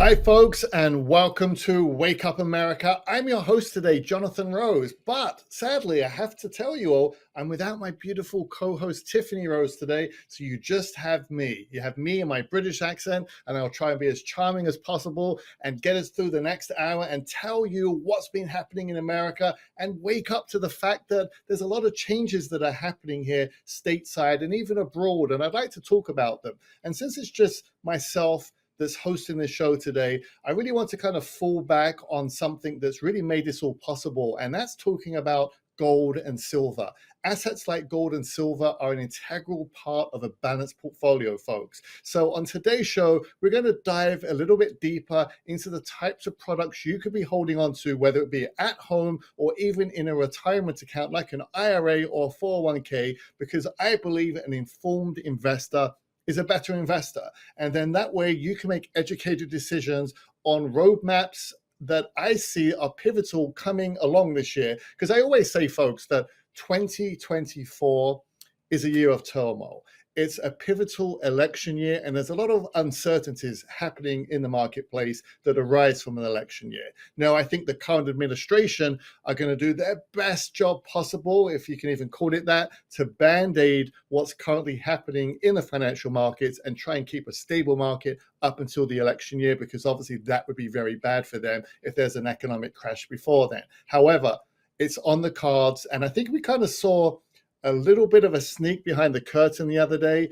Hi, folks, and welcome to Wake Up America. I'm your host today, Jonathan Rose, but sadly, I have to tell you all, I'm without my beautiful co-host, Tiffany Rose, today, so you just have me. You have me and my British accent, and I'll try and be as charming as possible and get us through the next hour and tell you what's been happening in America and wake up to the fact that there's a lot of changes that are happening here stateside and even abroad, and I'd like to talk about them. And since it's just myself that's hosting this show today, I really want to kind of fall back on something that's really made this all possible, and that's talking about gold and silver. Assets like gold and silver are an integral part of a balanced portfolio, folks. So on today's show, we're going to dive a little bit deeper into the types of products you could be holding on to, whether it be at home or even in a retirement account like an IRA or 401k, because I believe an informed investor is a better investor. And then that way you can make educated decisions on roadmaps that I see are pivotal coming along this year. Because I always say, folks, that 2024 is a year of turmoil. It's a pivotal election year, and there's a lot of uncertainties happening in the marketplace that arise from an election year. Now, I think the current administration are going to do their best job possible, if you can even call it that, to band-aid what's currently happening in the financial markets and try and keep a stable market up until the election year, because obviously that would be very bad for them if there's an economic crash before then. However, it's on the cards, and I think we kind of saw a little bit of a sneak behind the curtain the other day.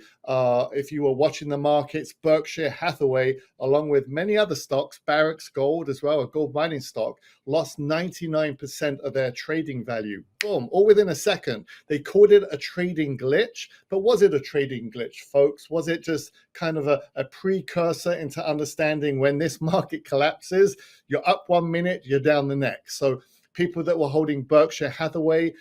If you were watching the markets, Berkshire Hathaway, along with many other stocks, Barrick's Gold as well, a gold mining stock, lost 99% of their trading value. Boom, all within a second. They called it a trading glitch, but was it a trading glitch, folks? Was it just kind of a precursor into understanding when this market collapses, you're up 1 minute, you're down the next? So people that were holding Berkshire Hathaway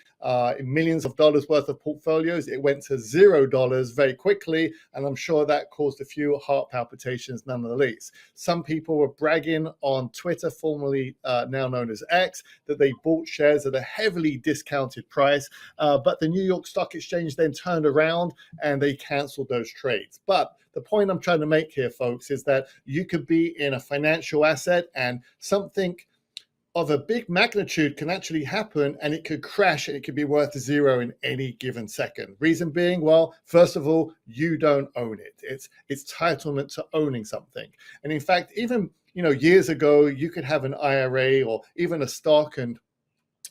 in millions of dollars worth of portfolios, it went to $0 very quickly, and I'm sure that caused a few heart palpitations nonetheless. Some people were bragging on Twitter, formerly now known as X, that they bought shares at a heavily discounted price, but the New York Stock Exchange then turned around and they canceled those trades. But the point I'm trying to make here, folks, is that you could be in a financial asset and something of a big magnitude can actually happen, and it could crash and it could be worth zero in any given second. Reason being, well, first of all, you don't own it. It's entitlement to owning something. And in fact, even years ago, you could have an IRA or even a stock, and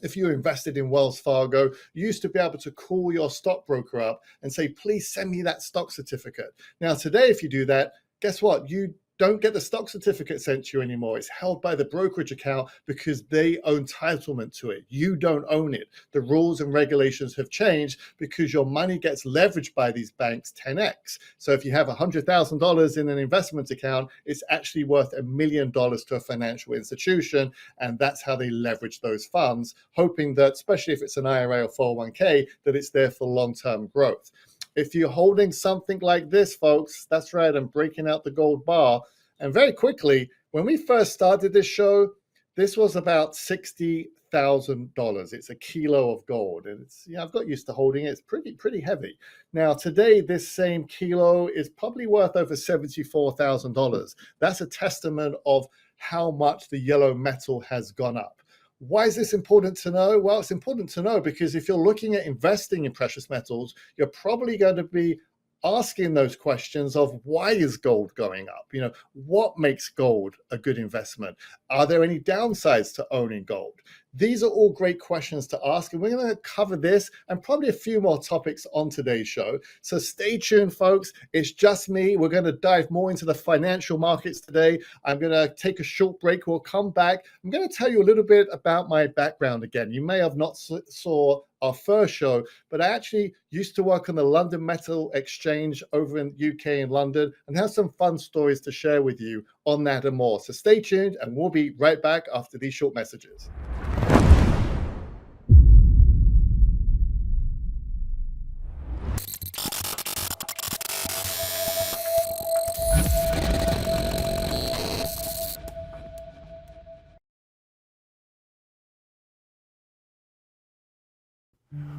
if you invested in Wells Fargo, you used to be able to call your stockbroker up and say, please send me that stock certificate. Now, today, if you do that, guess what? You don't get the stock certificate sent to you anymore. It's held by the brokerage account because they own entitlement to it. You don't own it. The rules and regulations have changed because your money gets leveraged by these banks 10x. So if you have $100,000 in an investment account, it's actually worth $1 million to a financial institution. And that's how they leverage those funds, hoping that, especially if it's an IRA or 401k, that it's there for long-term growth. If you're holding something like this, folks, that's right, I'm breaking out the gold bar. And very quickly, when we first started this show, this was about $60,000. It's a kilo of gold. And I've got used to holding it. It's pretty heavy. Now, today, this same kilo is probably worth over $74,000. That's a testament of how much the yellow metal has gone up. Why is this important to know? Well, it's important to know because if you're looking at investing in precious metals, you're probably going to be asking those questions of why is gold going up? What makes gold a good investment? Are there any downsides to owning gold? These are all great questions to ask, and we're going to cover this and probably a few more topics on today's show. So stay tuned, folks. It's just me. We're going to dive more into the financial markets today. I'm going to take a short break. We'll come back. I'm going to tell you a little bit about my background again. You may have not saw our first show, but I actually used to work on the London Metal Exchange over in the UK in London and have some fun stories to share with you on that and more. So stay tuned, and we'll be right back after these short messages.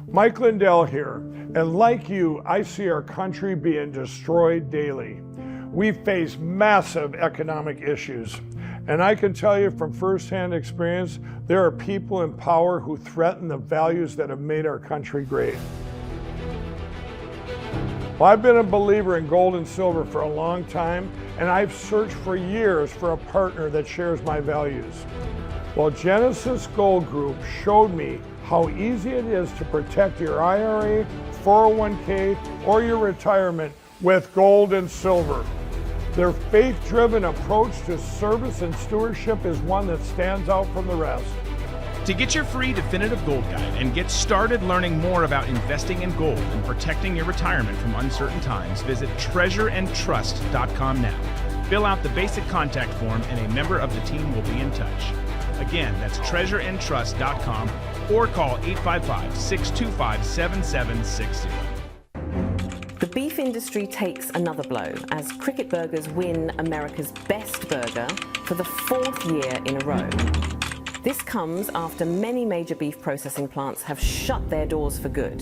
Mike Lindell here, and like you, I see our country being destroyed daily. We face massive economic issues. And I can tell you from firsthand experience, there are people in power who threaten the values that have made our country great. Well, I've been a believer in gold and silver for a long time, and I've searched for years for a partner that shares my values. Well, Genesis Gold Group showed me how easy it is to protect your IRA, 401k, or your retirement with gold and silver. Their faith-driven approach to service and stewardship is one that stands out from the rest. To get your free definitive gold guide and get started learning more about investing in gold and protecting your retirement from uncertain times, visit treasureandtrust.com now. Fill out the basic contact form and a member of the team will be in touch. Again, that's treasureandtrust.com or call 855-625-7760. The beef industry takes another blow as Cricket Burgers win America's best burger for the 4th year in a row. This comes after many major beef processing plants have shut their doors for good.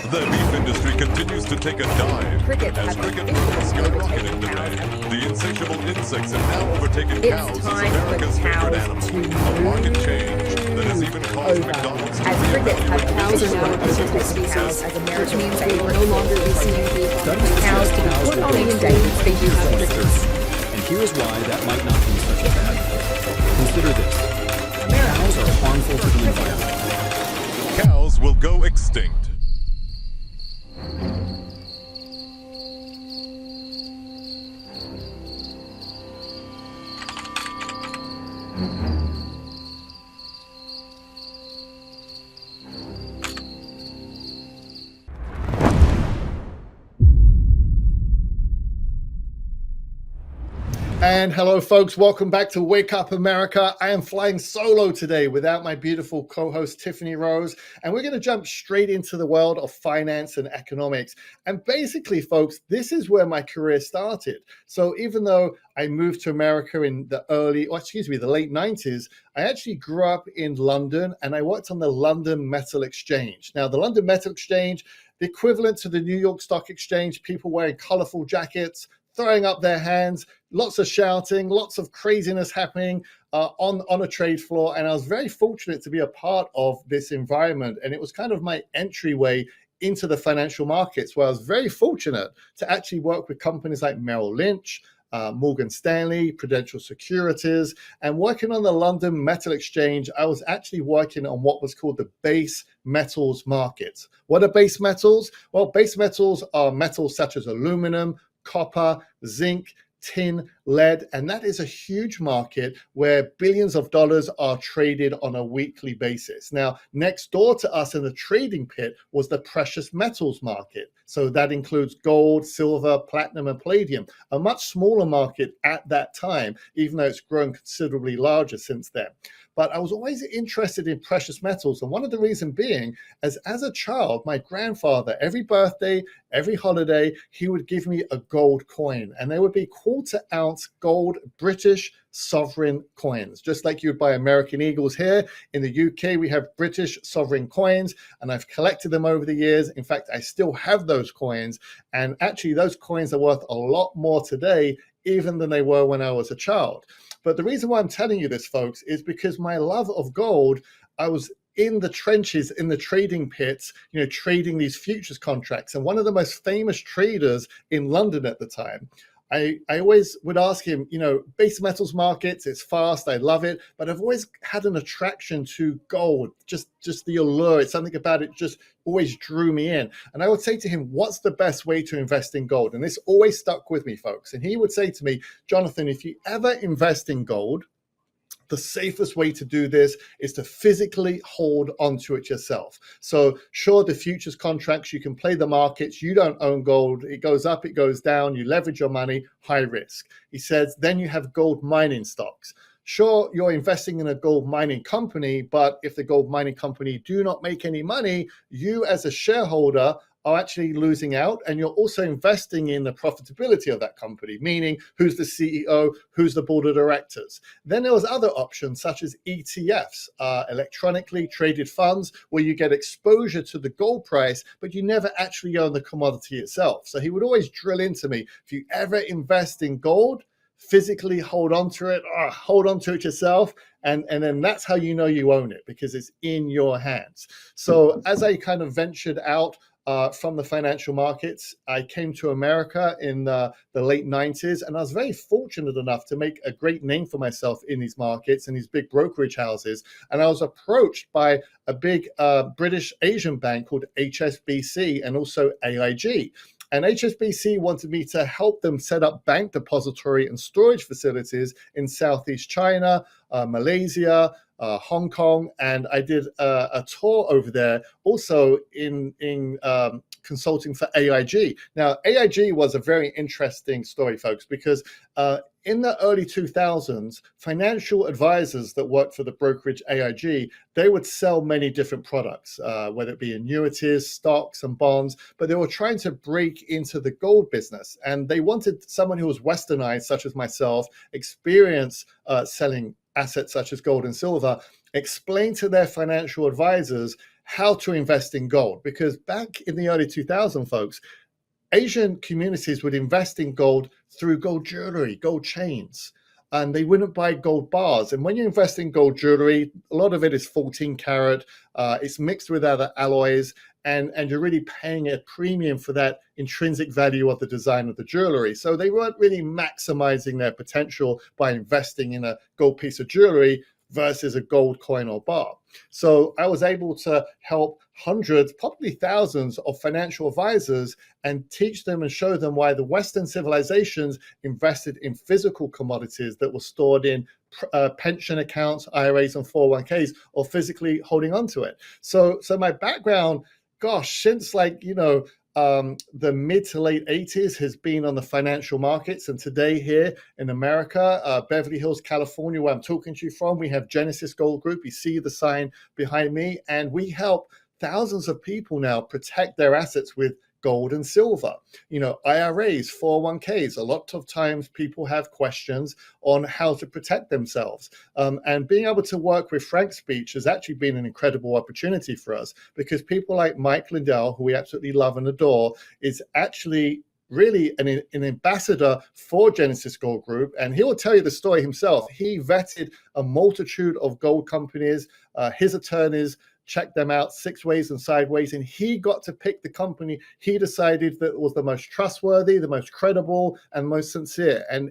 The beef industry continues to take a dive as cricket burgers skyrocket in demand. The insatiable insects have now overtaken cows as America's favorite animal. A market change that has even caused McDonald's to Cows are now protected species, which means we will no longer be seeing cows to be put on the endangered species list. And here's why that might not be such a bad thing. Consider this. Cows are harmful to the environment. Cows will go extinct. And hello, folks. Welcome back to Wake Up America. I am flying solo today without my beautiful co-host, Tiffany Rose. And we're going to jump straight into the world of finance and economics. And basically, folks, this is where my career started. So even though I moved to America in the late 90s, I actually grew up in London and I worked on the London Metal Exchange. Now, the London Metal Exchange, the equivalent to the New York Stock Exchange, people wearing colorful jackets, throwing up their hands, lots of shouting, lots of craziness happening on a trade floor. And I was very fortunate to be a part of this environment. And it was kind of my entryway into the financial markets, where I was very fortunate to actually work with companies like Merrill Lynch, Morgan Stanley, Prudential Securities, and working on the London Metal Exchange. I was actually working on what was called the base metals market. What are base metals? Well, base metals are metals such as aluminum, copper, zinc, tin, lead, and that is a huge market where billions of dollars are traded on a weekly basis. Now, next door to us in the trading pit was the precious metals market. So that includes gold, silver, platinum, and palladium, a much smaller market at that time, even though it's grown considerably larger since then. But I was always interested in precious metals. And one of the reasons being, as a child, my grandfather, every birthday, every holiday, he would give me a gold coin. And they would be 1/4 ounce gold British sovereign coins, just like you would buy American Eagles here. In the UK, we have British sovereign coins, and I've collected them over the years. In fact, I still have those coins. And actually, those coins are worth a lot more today, even than they were when I was a child. But the reason why I'm telling you this, folks, is because my love of gold, I was in the trenches, in the trading pits, trading these futures contracts. And one of the most famous traders in London at the time, I always would ask him, base metals markets, it's fast, I love it, but I've always had an attraction to gold, just the allure. It's something about it just always drew me in. And I would say to him, what's the best way to invest in gold? And this always stuck with me, folks. And he would say to me, Jonathan, if you ever invest in gold, the safest way to do this is to physically hold onto it yourself. So sure, the futures contracts, you can play the markets. You don't own gold. It goes up, it goes down. You leverage your money, high risk. He says, then you have gold mining stocks. Sure, you're investing in a gold mining company, but if the gold mining company do not make any money, you as a shareholder are actually losing out, and you're also investing in the profitability of that company, meaning who's the CEO, who's the board of directors. Then there was other options such as ETFs, electronically traded funds, where you get exposure to the gold price, but you never actually own the commodity itself. So he would always drill into me, if you ever invest in gold, physically hold on to it, hold on to it yourself. And then that's how you know you own it, because it's in your hands. So as I kind of ventured out from the financial markets, I came to America in the late 90s, and I was very fortunate enough to make a great name for myself in these markets and these big brokerage houses. And I was approached by a big British Asian bank called HSBC and also AIG. And HSBC wanted me to help them set up bank depository and storage facilities in Southeast China, Malaysia, Hong Kong, and I did a tour over there also in consulting for AIG. Now, AIG was a very interesting story, folks, because in the early 2000s, financial advisors that worked for the brokerage AIG, they would sell many different products, whether it be annuities, stocks, and bonds, but they were trying to break into the gold business. And they wanted someone who was westernized, such as myself, experience selling assets such as gold and silver, explain to their financial advisors how to invest in gold. Because back in the early 2000s, folks, Asian communities would invest in gold through gold jewelry, gold chains, and they wouldn't buy gold bars. And when you invest in gold jewelry, a lot of it is 14 karat, it's mixed with other alloys, and you're really paying a premium for that intrinsic value of the design of the jewelry. So they weren't really maximizing their potential by investing in a gold piece of jewelry versus a gold coin or bar. So I was able to help hundreds, probably thousands of financial advisors and teach them and show them why the Western civilizations invested in physical commodities that were stored in pension accounts, IRAs, and 401ks, or physically holding on to it. So my background, gosh, since the mid to late 80s has been on the financial markets. And today here in America, Beverly Hills, California, where I'm talking to you from, we have Genesis Gold Group. You see the sign behind me, and we help thousands of people now protect their assets with gold and silver. IRAs, 401ks. A lot of times people have questions on how to protect themselves. And being able to work with Frank's speech has actually been an incredible opportunity for us, because people like Mike Lindell, who we absolutely love and adore, is actually really an ambassador for Genesis Gold Group. And he will tell you the story himself. He vetted a multitude of gold companies, his attorneys checked them out 6 ways and sideways, and he got to pick the company he decided that was the most trustworthy, the most credible, and most sincere. And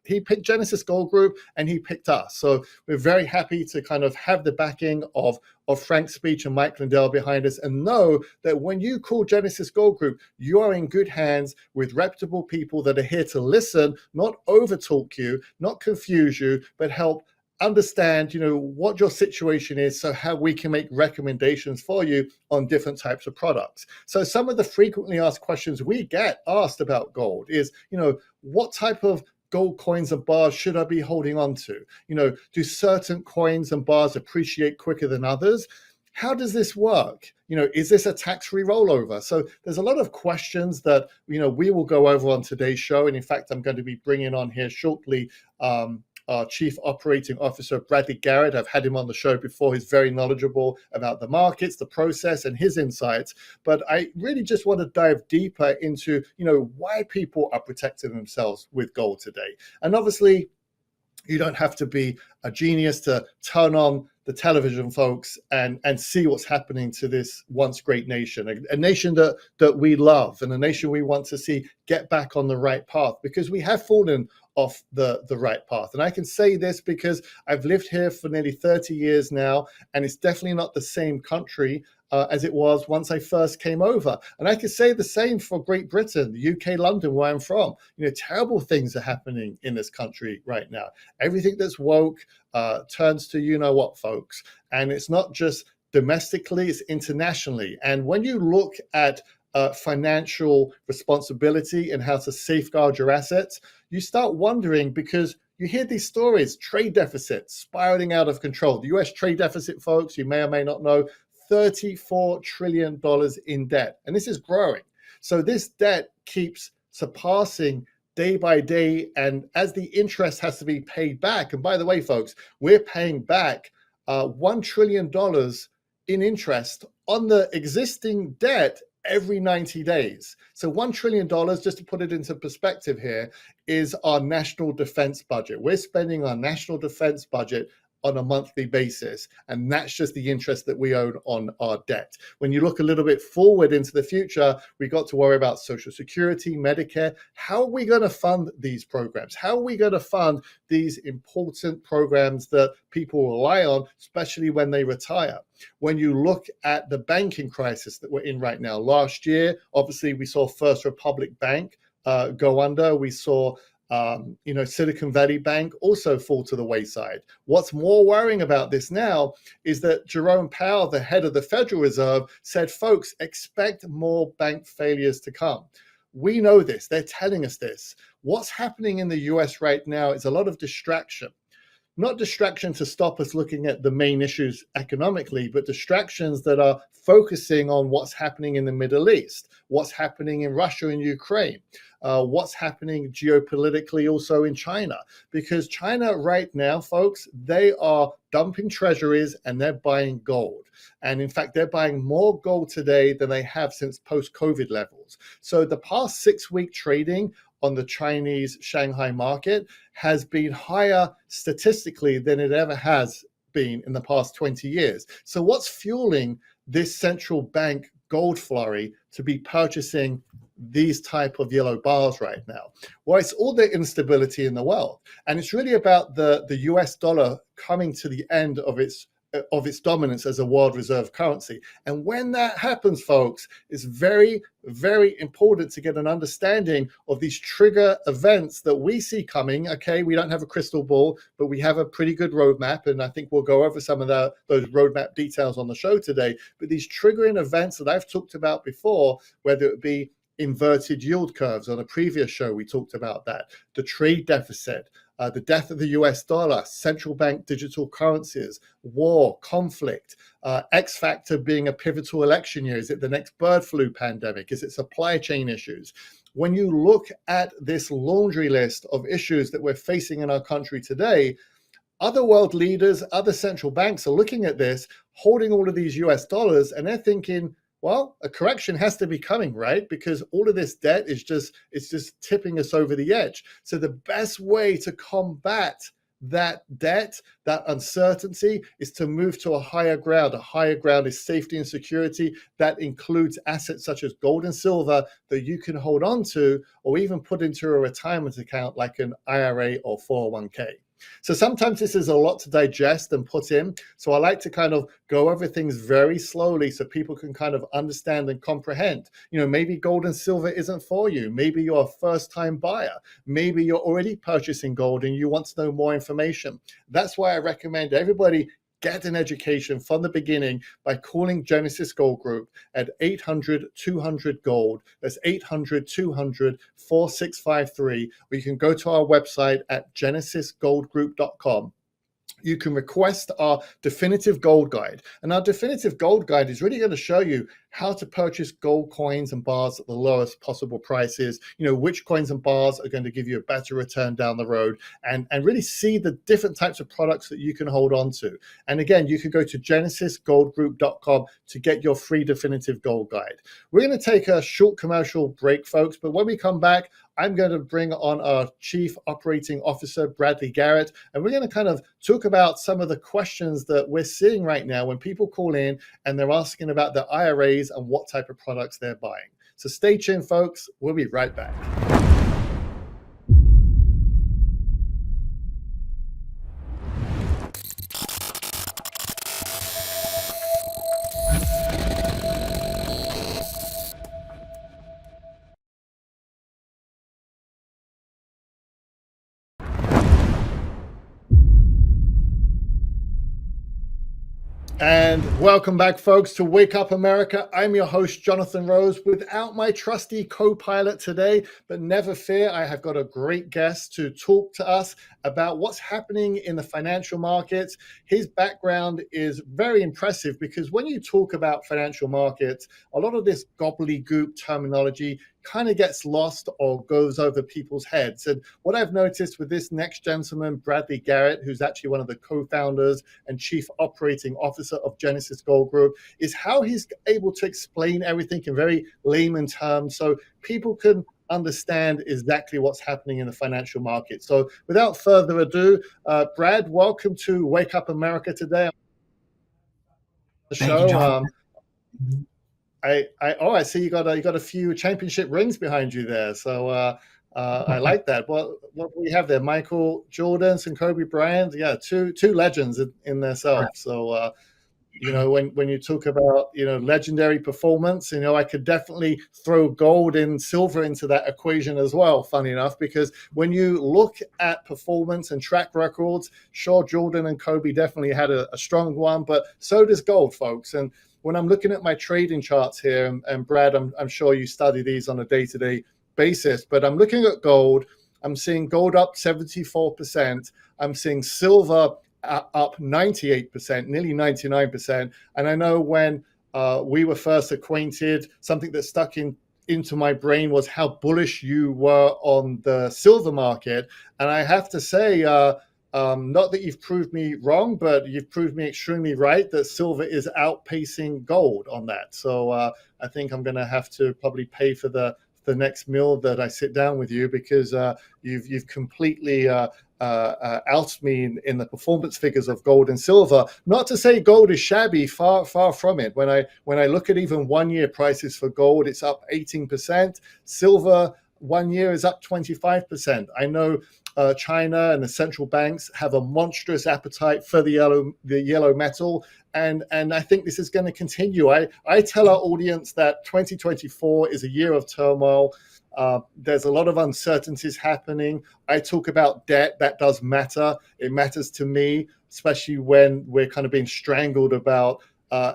he picked Genesis Gold Group, and he picked us. So we're very happy to kind of have the backing of Frank's speech and Mike Lindell behind us, and know that when you call Genesis Gold Group, you are in good hands with reputable people that are here to listen, not overtalk you, not confuse you, but help understand what your situation is, so how we can make recommendations for you on different types of products. So some of the frequently asked questions we get asked about gold is, what type of gold coins and bars should I be holding on to? Do certain coins and bars appreciate quicker than others? How does this work? Is this a tax-free rollover? So there's a lot of questions that, we will go over on today's show. And in fact, I'm going to be bringing on here shortly our Chief Operating Officer, Bradley Garrett. I've had him on the show before. He's very knowledgeable about the markets, the process, and his insights. But I really just want to dive deeper into, why people are protecting themselves with gold today. And obviously, you don't have to be a genius to turn on the television, folks, and see what's happening to this once great nation, a nation that we love, and a nation we want to see get back on the right path, because we have fallen off the right path. And I can say this because I've lived here for nearly 30 years now, and it's definitely not the same country as it was once I first came over. And I can say the same for Great Britain, the UK, London, where I'm from. Terrible things are happening in this country right now. Everything that's woke turns to what, folks. And it's not just domestically, it's internationally. And when you look at financial responsibility and how to safeguard your assets, you start wondering, because you hear these stories, trade deficits spiraling out of control. The US trade deficit, folks, you may or may not know, $34 trillion in debt. And this is growing. So this debt keeps surpassing day by day. And as the interest has to be paid back, and by the way, folks, we're paying back $1 trillion in interest on the existing debt every 90 days. So $1 trillion, just to put it into perspective here, is our national defense budget. We're spending our national defense budget on a monthly basis, and that's just the interest that we own on our debt. When you look a little bit forward into the future, we got to worry about Social Security, Medicare. How are we going to fund these programs? How are we going to fund these important programs that people rely on, especially when they retire? When you look at the banking crisis that we're in right now, last year, obviously we saw First Republic Bank go under. We saw Silicon Valley Bank also fall to the wayside. What's more worrying about this now is that Jerome Powell, the head of the Federal Reserve, said, folks, expect more bank failures to come. We know this. They're telling us this. What's happening in the US right now is a lot of distraction. Not distraction to stop us looking at the main issues economically, but distractions that are focusing on what's happening in the Middle East, what's happening in Russia and Ukraine, what's happening geopolitically also in China. Because China right now, folks, they are dumping treasuries and they're buying gold. And in fact, they're buying more gold today than they have since post-COVID levels. So the past 6-week trading on the Chinese Shanghai market has been higher statistically than it ever has been in the past 20 years. So what's fueling this central bank gold flurry to be purchasing these type of yellow bars right now? Well, it's all the instability in the world. And it's really about the US dollar coming to the end of its dominance as a world reserve currency. And when that happens, folks, it's very, very important to get an understanding of these trigger events that we see coming. Okay, we don't have a crystal ball, but we have a pretty good roadmap. And I think we'll go over some of those roadmap details on the show today. But these triggering events that I've talked about before, whether it be inverted yield curves, on a previous show we talked about that, the trade deficit, the death of the US dollar, central bank digital currencies, war, conflict, X factor being a pivotal election year. Is it the next bird flu pandemic? Is it supply chain issues? When you look at this laundry list of issues that we're facing in our country today, other world leaders, other central banks are looking at this, holding all of these US dollars, and they're thinking, well, a correction has to be coming, right? Because all of this debt is just tipping us over the edge. So the best way to combat that debt, that uncertainty, is to move to a higher ground. A higher ground is safety and security. That includes assets such as gold and silver that you can hold on to or even put into a retirement account like an IRA or 401k. So sometimes this is a lot to digest and put in. So I like to kind of go over things very slowly so people can kind of understand and comprehend. Maybe gold and silver isn't for you. Maybe you're a first-time buyer. Maybe you're already purchasing gold and you want to know more information. That's why I recommend everybody get an education from the beginning by calling Genesis Gold Group at 800-200-GOLD. That's 800-200-4653. Or you can go to our website at genesisgoldgroup.com. You can request our definitive gold guide. And our definitive gold guide is really going to show you how to purchase gold coins and bars at the lowest possible prices, which coins and bars are going to give you a better return down the road, and really see the different types of products that you can hold on to. And again, you can go to genesisgoldgroup.com to get your free definitive gold guide. We're going to take a short commercial break, folks, but when we come back, I'm going to bring on our Chief Operating Officer, Bradley Garrett, and we're going to kind of talk about some of the questions that we're seeing right now when people call in and they're asking about their IRAs and what type of products they're buying. So stay tuned, folks. We'll be right back. And welcome back, folks, to Wake Up America. I'm your host, Jonathan Rose, without my trusty co-pilot today, but never fear, I have got a great guest to talk to us about what's happening in the financial markets. His background is very impressive because when you talk about financial markets, a lot of this gobbledygook terminology kind of gets lost or goes over people's heads. And what I've noticed with this next gentleman, Bradley Garrett, who's actually one of the co-founders and chief operating officer of Genesis Gold Group, is how he's able to explain everything in very layman terms so people can understand exactly what's happening in the financial market. So without further ado, Brad, welcome to Wake Up America today. Thank you, John. I see you got a few championship rings behind you there. So I like that. What do we have there? Michael Jordan and Kobe Bryant. Yeah, two legends in themselves. So when you talk about legendary performance, I could definitely throw gold and silver into that equation as well, funny enough, because when you look at performance and track records, sure, Jordan and Kobe definitely had a strong one, but so does gold, folks. And when I'm looking at my trading charts here, and Brad, I'm sure you study these on a day-to-day basis, but I'm looking at gold. I'm seeing gold up 74%. I'm seeing silver up 98%, nearly 99%. And I know when we were first acquainted, something that stuck into my brain was how bullish you were on the silver market. And I have to say, not that you've proved me wrong, but you've proved me extremely right that silver is outpacing gold on that. So I think I'm going to have to probably pay for the next meal that I sit down with you, because you've completely outed me in the performance figures of gold and silver. Not to say gold is shabby, far from it. When I look at even 1 year prices for gold, it's up 18%. Silver 1 year is up 25%. I know China and the central banks have a monstrous appetite for the yellow metal, and I think this is going to continue. I tell our audience that 2024 is a year of turmoil. There's a lot of uncertainties happening. I talk about debt. That does matter. It matters to me, especially when we're kind of being strangled about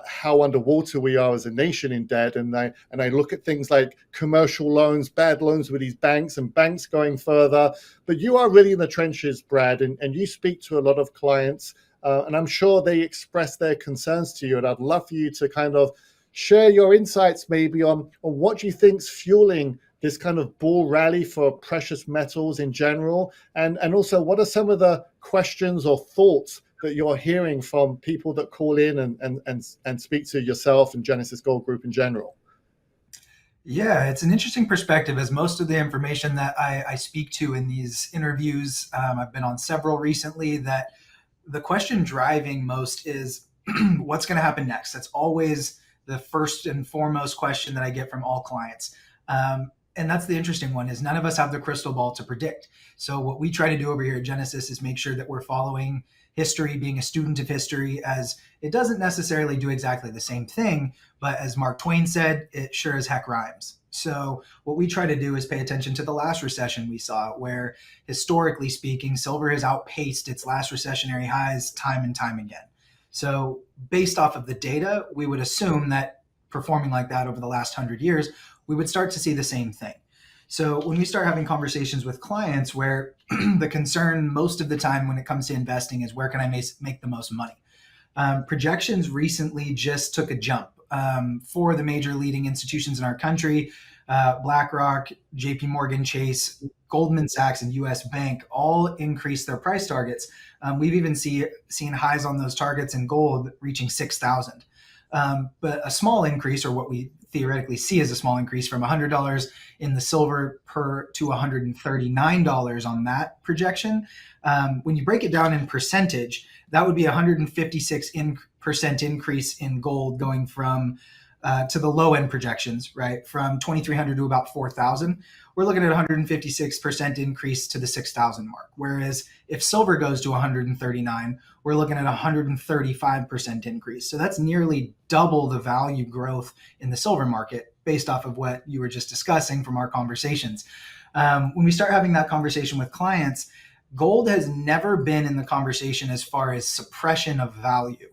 how underwater we are as a nation in debt. And I look at things like commercial loans, bad loans with these banks, and banks going further. But you are really in the trenches, Brad, and you speak to a lot of clients, and I'm sure they express their concerns to you. And I'd love for you to kind of share your insights maybe on what you think's fueling this kind of bull rally for precious metals in general, and also what are some of the questions or thoughts that you're hearing from people that call in and speak to yourself and Genesis Gold Group in general? Yeah, it's an interesting perspective, as most of the information that I speak to in these interviews, I've been on several recently, that the question driving most is what's going to happen next. That's always the first and foremost question that I get from all clients. And that's the interesting one, is none of us have the crystal ball to predict. So what we try to do over here at Genesis is make sure that we're following history, being a student of history, as it doesn't necessarily do exactly the same thing, but as Mark Twain said, it sure as heck rhymes. So what we try to do is pay attention to the last recession we saw, where historically speaking, silver has outpaced its last recessionary highs time and time again. So based off of the data, we would assume that performing like that over the last 100 years, we would start to see the same thing. So when we start having conversations with clients, where the concern most of the time when it comes to investing is where can I make the most money? Projections recently just took a jump for the major leading institutions in our country. BlackRock, JP Morgan Chase, Goldman Sachs, and US Bank all increased their price targets. We've even seen highs on those targets in gold reaching 6,000. But a small increase, or what we theoretically see as a small increase, from $100 in the silver to $139 on that projection. When you break it down in percentage, that would be 156% increase in gold, going from to the low end projections, right? From 2,300 to about 4,000. We're looking at 156% increase to the 6,000 mark. Whereas if silver goes to 139, we're looking at 135% increase. So that's nearly double the value growth in the silver market, based off of what you were just discussing from our conversations. When we start having that conversation with clients, gold has never been in the conversation as far as suppression of value.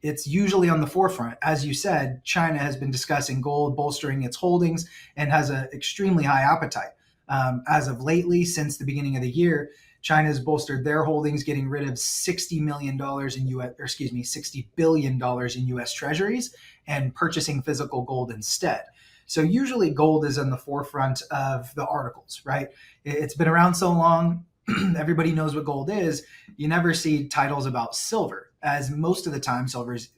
It's usually on the forefront. As you said, China has been discussing gold bolstering its holdings and has an extremely high appetite. As of lately, since the beginning of the year, China has bolstered their holdings, getting rid of $60 billion in US treasuries and purchasing physical gold instead. So usually gold is in the forefront of the articles, right? It's been around so long. Everybody knows what gold is. You never see titles about silver, as most of the time silver is,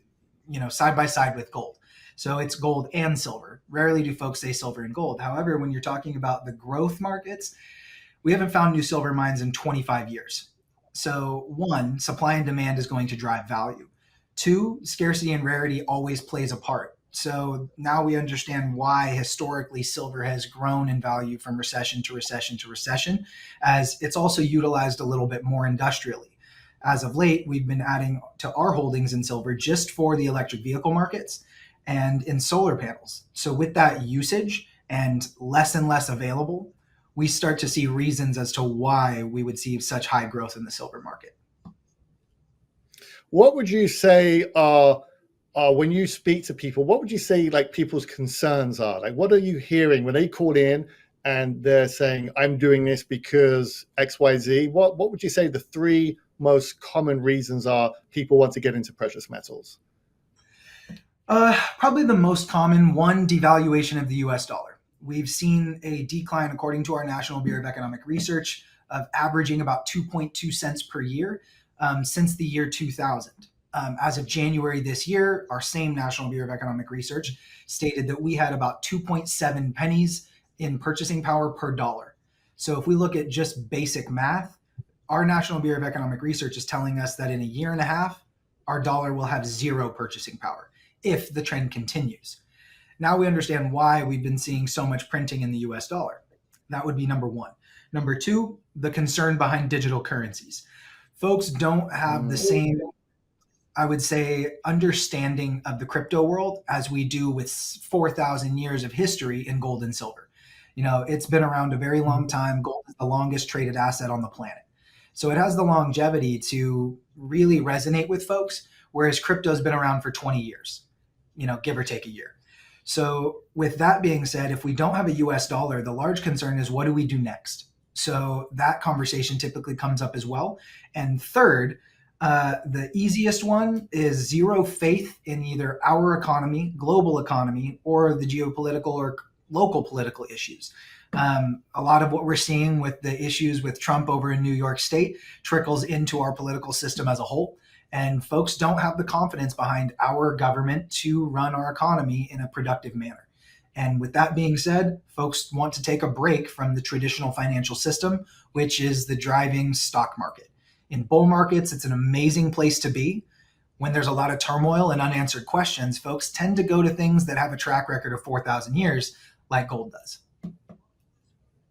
side by side with gold. So it's gold and silver. Rarely do folks say silver and gold. However, when you're talking about the growth markets, we haven't found new silver mines in 25 years. So one, supply and demand is going to drive value. Two, scarcity and rarity always plays a part. So now we understand why historically silver has grown in value from recession to recession to recession, as it's also utilized a little bit more industrially. As of late, we've been adding to our holdings in silver just for the electric vehicle markets and in solar panels. So with that usage and less available, we start to see reasons as to why we would see such high growth in the silver market. What would you say are when you speak to people, what would you say like people's concerns are? Like, what are you hearing when they call in and they're saying, I'm doing this because XYZ? What would you say the three most common reasons are people want to get into precious metals? Probably the most common one, devaluation of the US dollar. We've seen a decline, according to our National Bureau of Economic Research, of averaging about 2.2 cents per year since the year 2000. As of January this year, our same National Bureau of Economic Research stated that we had about 2.7 pennies in purchasing power per dollar. So if we look at just basic math, our National Bureau of Economic Research is telling us that in a year and a half, our dollar will have zero purchasing power if the trend continues. Now we understand why we've been seeing so much printing in the US dollar. That would be number one. Number two, the concern behind digital currencies. Folks don't have the same, I would say, understanding of the crypto world as we do with 4,000 years of history in gold and silver. It's been around a very long time. Gold is the longest traded asset on the planet. So it has the longevity to really resonate with folks, whereas crypto's been around for 20 years, give or take a year. So with that being said, if we don't have a US dollar, the large concern is what do we do next? So that conversation typically comes up as well. And third, the easiest one is zero faith in either our economy, global economy, or the geopolitical or local political issues. A lot of what we're seeing with the issues with Trump over in New York State trickles into our political system as a whole. And folks don't have the confidence behind our government to run our economy in a productive manner. And with that being said, folks want to take a break from the traditional financial system, which is the driving stock market. In bull markets, it's an amazing place to be. When there's a lot of turmoil and unanswered questions, folks tend to go to things that have a track record of 4,000 years, like gold does.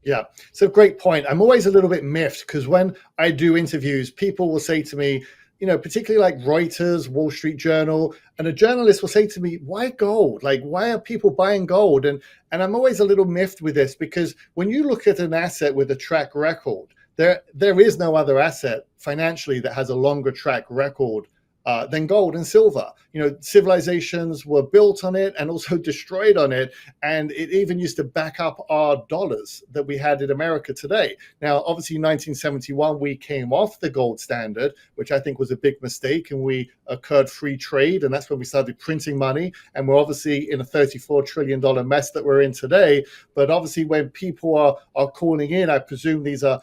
Yeah, it's a great point. I'm always a little bit miffed because when I do interviews, people will say to me, particularly like Reuters, Wall Street Journal, and a journalist will say to me, why gold? Like, why are people buying gold? And I'm always a little miffed with this because when you look at an asset with a track record, there is no other asset financially that has a longer track record than gold and silver. Civilizations were built on it and also destroyed on it. And it even used to back up our dollars that we had in America today. Now, obviously, in 1971, we came off the gold standard, which I think was a big mistake. And we occurred free trade. And that's when we started printing money. And we're obviously in a $34 trillion mess that we're in today. But obviously, when people are calling in, I presume these are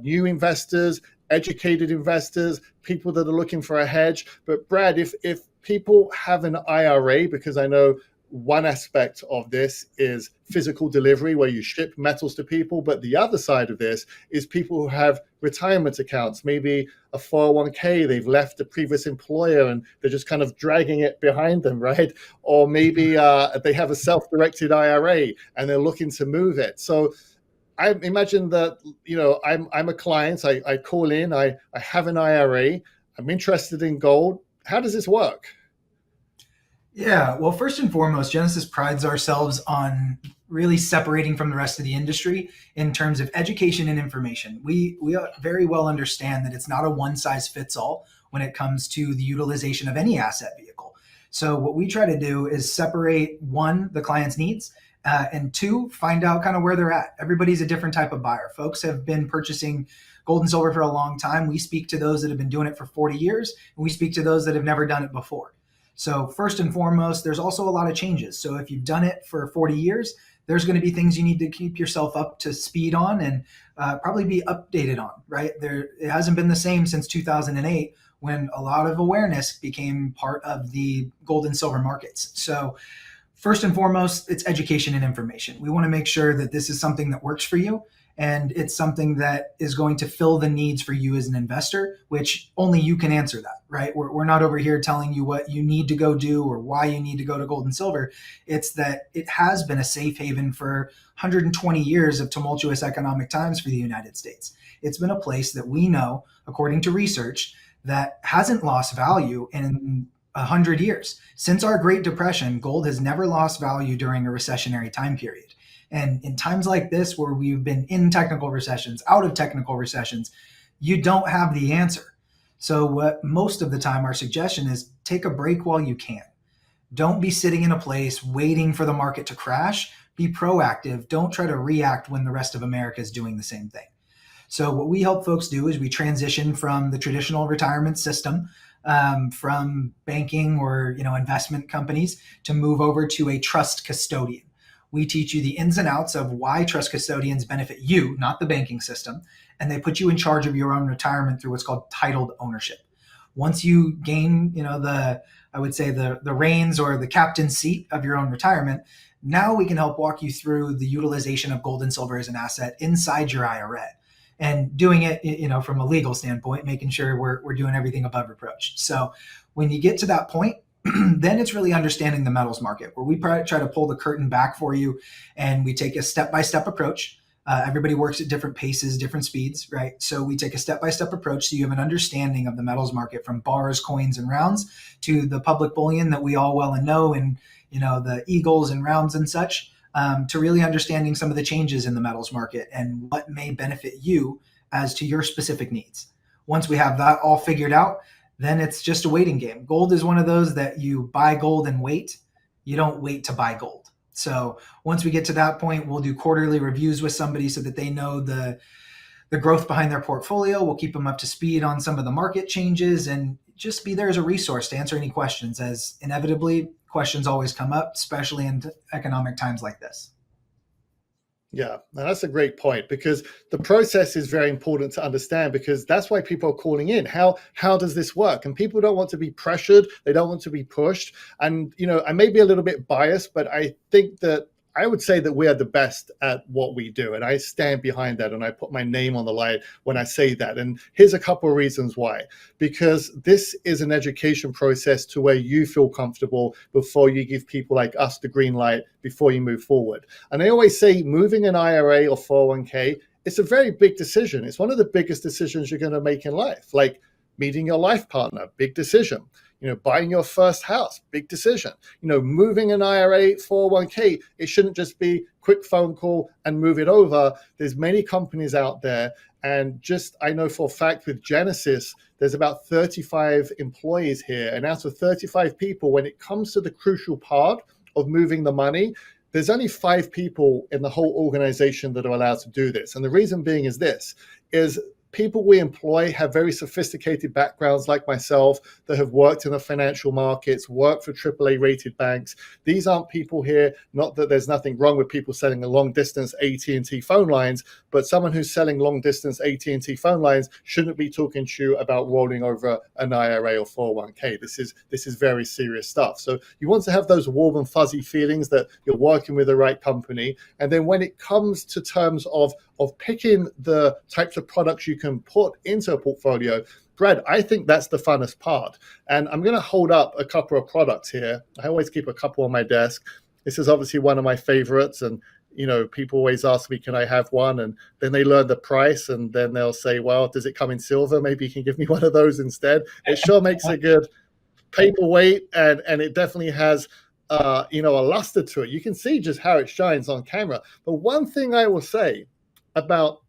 new investors, educated investors, people that are looking for a hedge. But Brad, if people have an IRA, because I know one aspect of this is physical delivery where you ship metals to people, but the other side of this is people who have retirement accounts, maybe a 401k, they've left the previous employer and they're just kind of dragging it behind them, right? Or maybe they have a self-directed IRA and they're looking to move it. So I imagine that, I'm a client, I call in, I have an IRA, I'm interested in gold. How does this work? Yeah, well, first and foremost, Genesis prides ourselves on really separating from the rest of the industry in terms of education and information. We very well understand that it's not a one size fits all when it comes to the utilization of any asset vehicle. So what we try to do is separate, one, the client's needs, and two, find out kind of where they're at. Everybody's a different type of buyer. Folks have been purchasing gold and silver for a long time. We speak to those that have been doing it for 40 years, and we speak to those that have never done it before. So first and foremost, there's also a lot of changes. So if you've done it for 40 years, there's going to be things you need to keep yourself up to speed on and probably be updated on, right? It hasn't been the same since 2008 when a lot of awareness became part of the gold and silver markets. So first and foremost, it's education and information. We want to make sure that this is something that works for you and it's something that is going to fill the needs for you as an investor, which only you can answer that, right? We're not over here telling you what you need to go do or why you need to go to gold and silver. It's that it has been a safe haven for 120 years of tumultuous economic times for the United States. It's been a place that we know, according to research, that hasn't lost value in 100 years. Since our Great Depression, gold has never lost value during a recessionary time period. And in times like this, where we've been in technical recessions, out of technical recessions, you don't have the answer. So what most of the time our suggestion is take a break while you can. Don't be sitting in a place waiting for the market to crash. Be proactive. Don't try to react when the rest of America is doing the same thing. So what we help folks do is we transition from the traditional retirement system, from banking or investment companies, to move over to a trust custodian. We teach you the ins and outs of why trust custodians benefit you, not the banking system, and they put you in charge of your own retirement through what's called titled ownership. Once you gain, the reins or the captain's seat of your own retirement, now we can help walk you through the utilization of gold and silver as an asset inside your IRA. And doing it, from a legal standpoint, making sure we're doing everything above reproach. So when you get to that point, then it's really understanding the metals market, where we try to pull the curtain back for you, and we take a step-by-step approach. Everybody works at different paces, different speeds, right? So we take a step-by-step approach so you have an understanding of the metals market, from bars, coins, and rounds to the public bullion that we all well and know, and the eagles and rounds and such. To really understanding some of the changes in the metals market and what may benefit you as to your specific needs. Once we have that all figured out, then it's just a waiting game. Gold is one of those that you buy gold and wait. You don't wait to buy gold. So once we get to that point, we'll do quarterly reviews with somebody so that they know the growth behind their portfolio. We'll keep them up to speed on some of the market changes and just be there as a resource to answer any questions, as inevitably questions always come up, especially in economic times like this. Yeah, that's a great point, because the process is very important to understand, because that's why people are calling in. How does this work? And people don't want to be pressured. They don't want to be pushed. And, I may be a little bit biased, but I think that I would say that we are the best at what we do. And I stand behind that, and I put my name on the line when I say that. And here's a couple of reasons why. Because this is an education process to where you feel comfortable before you give people like us the green light before you move forward. And I always say moving an IRA or 401k, it's a very big decision. It's one of the biggest decisions you're going to make in life, like meeting your life partner, big decision. Buying your first house, big decision. Moving an IRA, 401k, it shouldn't just be quick phone call and move it over. There's many companies out there. And I know for a fact with Genesis, there's about 35 employees here. And out of 35 people, when it comes to the crucial part of moving the money, there's only 5 people in the whole organization that are allowed to do this. And the reason being is people we employ have very sophisticated backgrounds, like myself, that have worked in the financial markets, worked for AAA rated banks. These aren't people here, not that there's nothing wrong with people selling a long distance AT&T phone lines, but someone who's selling long distance AT&T phone lines shouldn't be talking to you about rolling over an IRA or 401k. This is very serious stuff. So you want to have those warm and fuzzy feelings that you're working with the right company. And then when it comes to terms of picking the types of products you can put into a portfolio, Brad, I think that's the funnest part. And I'm going to hold up a couple of products here. I always keep a couple on my desk. This is obviously one of my favorites. And, people always ask me, can I have one? And then they learn the price, and then they'll say, well, does it come in silver? Maybe you can give me one of those instead. It sure makes a good paperweight, and it definitely has a luster to it. You can see just how it shines on camera. But one thing I will say about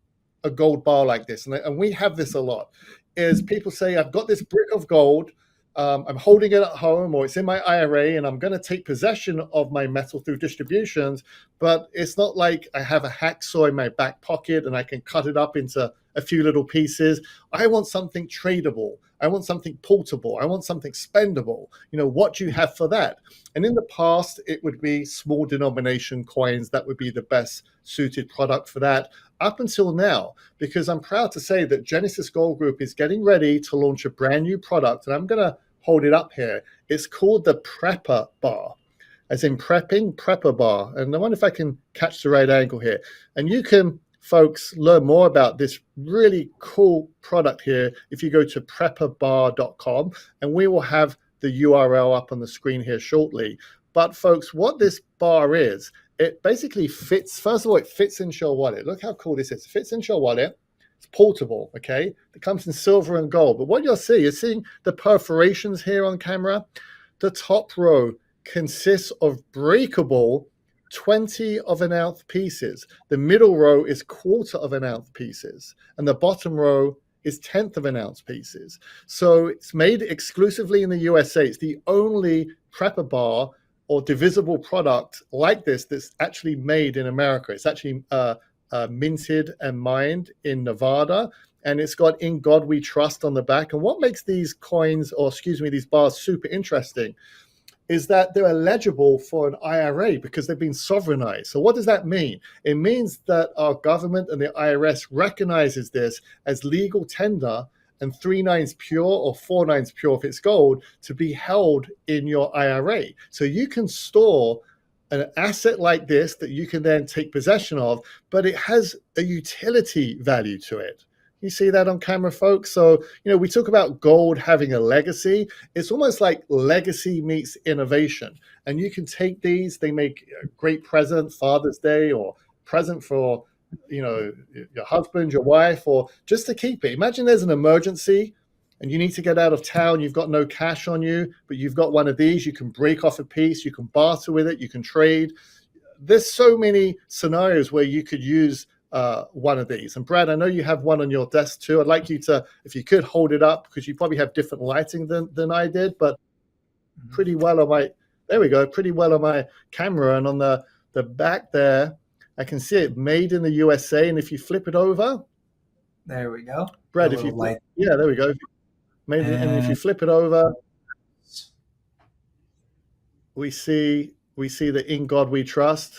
a gold bar like this, and we have this a lot, is people say, I've got this brick of gold, I'm holding it at home, or it's in my IRA, and I'm going to take possession of my metal through distributions, but it's not like I have a hacksaw in my back pocket and I can cut it up into a few little pieces. I want something tradable. I want something portable. I want something spendable. What do you have for that? And in the past, it would be small denomination coins. That would be the best suited product for that up until now, because I'm proud to say that Genesis Gold Group is getting ready to launch a brand new product. And I'm going to hold it up here. It's called the Prepper Bar, as in prepping, Prepper Bar. And I wonder if I can catch the right angle here. And you can, folks, learn more about this really cool product here if you go to prepperbar.com, and we will have the URL up on the screen here shortly. But folks, what this bar is, it basically fits, first of all, it fits into your wallet. Look how cool this is. It fits into your wallet. It's portable, okay? It comes in silver and gold. But what you're seeing the perforations here on camera. The top row consists of breakable 20 of an ounce pieces. The middle row is quarter of an ounce pieces. And the bottom row is 1/10 of an ounce pieces. So it's made exclusively in the USA. It's the only Prepper Bar or divisible product like this that's actually made in America. It's actually minted and mined in Nevada, and it's got "In God We Trust" on the back. And what makes these coins, or excuse me, these bars super interesting is that they're eligible for an IRA because they've been sovereignized. So what does that mean? It means that our government and the IRS recognizes this as legal tender and 3/9 pure or 4/9 pure if it's gold to be held in your IRA. So you can store an asset like this that you can then take possession of, but it has a utility value to it. You see that on camera, folks? So, we talk about gold having a legacy. It's almost like legacy meets innovation. And you can take these, they make a great present, Father's Day, or present for, your husband, your wife, or just to keep it. Imagine there's an emergency and you need to get out of town. You've got no cash on you, but you've got one of these. You can break off a piece. You can barter with it. You can trade. There's so many scenarios where you could use one of these. And Brad, I know you have one on your desk too. I'd like you to, if you could, hold it up, because you probably have different lighting than I did, but pretty well on my, there we go, pretty well on my camera. And on the back there, I can see it, made in the USA. And if you flip it over, there we go. Brad, if you, yeah, there we go. And if you flip it over, we see the "In God We Trust."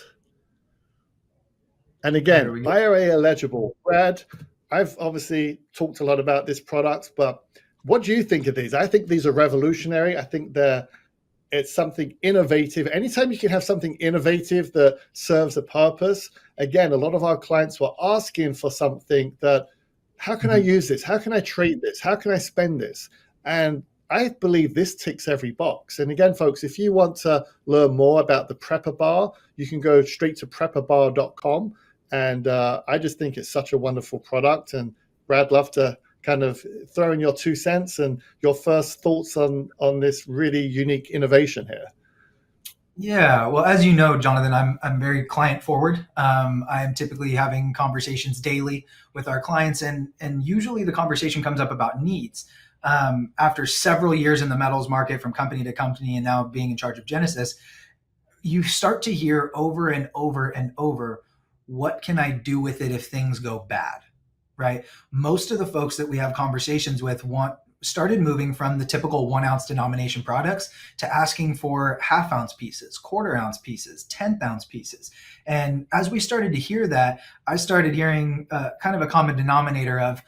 And again, IRA eligible. Brad, I've obviously talked a lot about this product, but what do you think of these? I think these are revolutionary. I think it's something innovative. Anytime you can have something innovative that serves a purpose, again, a lot of our clients were asking for something that, how can I use this? How can I trade this? How can I spend this? And I believe this ticks every box. And again, folks, if you want to learn more about the Prepper Bar, you can go straight to prepperbar.com. And I just think it's such a wonderful product. And Brad, love to kind of throw in your 2 cents and your first thoughts on this really unique innovation here. Yeah, well, as you know, Jonathan, I'm very client forward. I am typically having conversations daily with our clients, and usually the conversation comes up about needs. After several years in the metals market, from company to company, and now being in charge of Genesis, you start to hear over and over and over, what can I do with it if things go bad, right? Most of the folks that we have conversations with started moving from the typical 1 ounce denomination products to asking for 1/2 ounce pieces, 1/4 ounce pieces, 1/10 ounce pieces. And as we started to hear that, I started hearing kind of a common denominator of,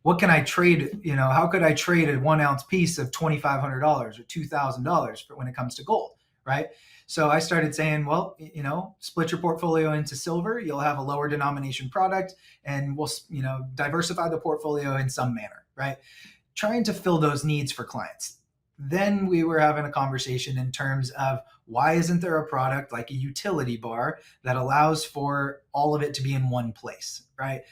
what can I trade? How could I trade a 1 ounce piece of $2,500 or $2,000 for when it comes to gold, right? So I started saying, well, split your portfolio into silver. You'll have a lower denomination product, and we'll, diversify the portfolio in some manner, right? Trying to fill those needs for clients. Then we were having a conversation in terms of, why isn't there a product like a utility bar that allows for all of it to be in one place, right?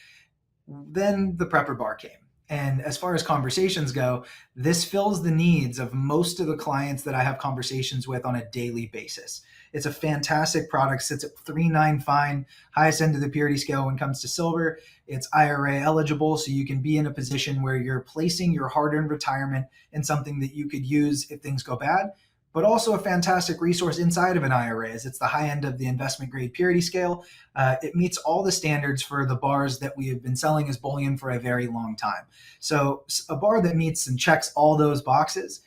Then the Prepper Bar came. And as far as conversations go, this fills the needs of most of the clients that I have conversations with on a daily basis. It's a fantastic product, sits at 3/9 fine, highest end of the purity scale when it comes to silver. It's IRA eligible, so you can be in a position where you're placing your hard-earned retirement in something that you could use if things go bad. but also a fantastic resource inside of an IRA, as it's the high end of the investment grade purity scale. It meets all the standards for the bars that we have been selling as bullion for a very long time. So a bar that meets and checks all those boxes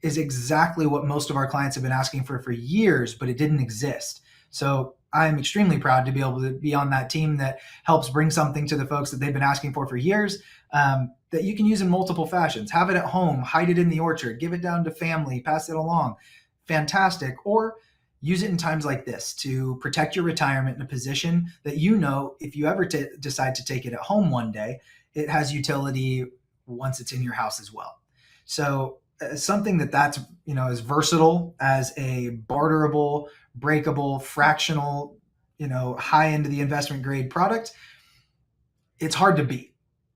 is exactly what most of our clients have been asking for years, but it didn't exist. So I'm extremely proud to be able to be on that team that helps bring something to the folks that they've been asking for years, that you can use in multiple fashions. Have it at home, hide it in the orchard, give it down to family, pass it along. Fantastic. Or use it in times like this to protect your retirement in a position that, you know, if you ever decide to take it at home one day, it has utility once it's in your house as well. So something that's, you know, as versatile as a barterable, breakable, fractional, you know, high end of the investment grade product, it's hard to beat.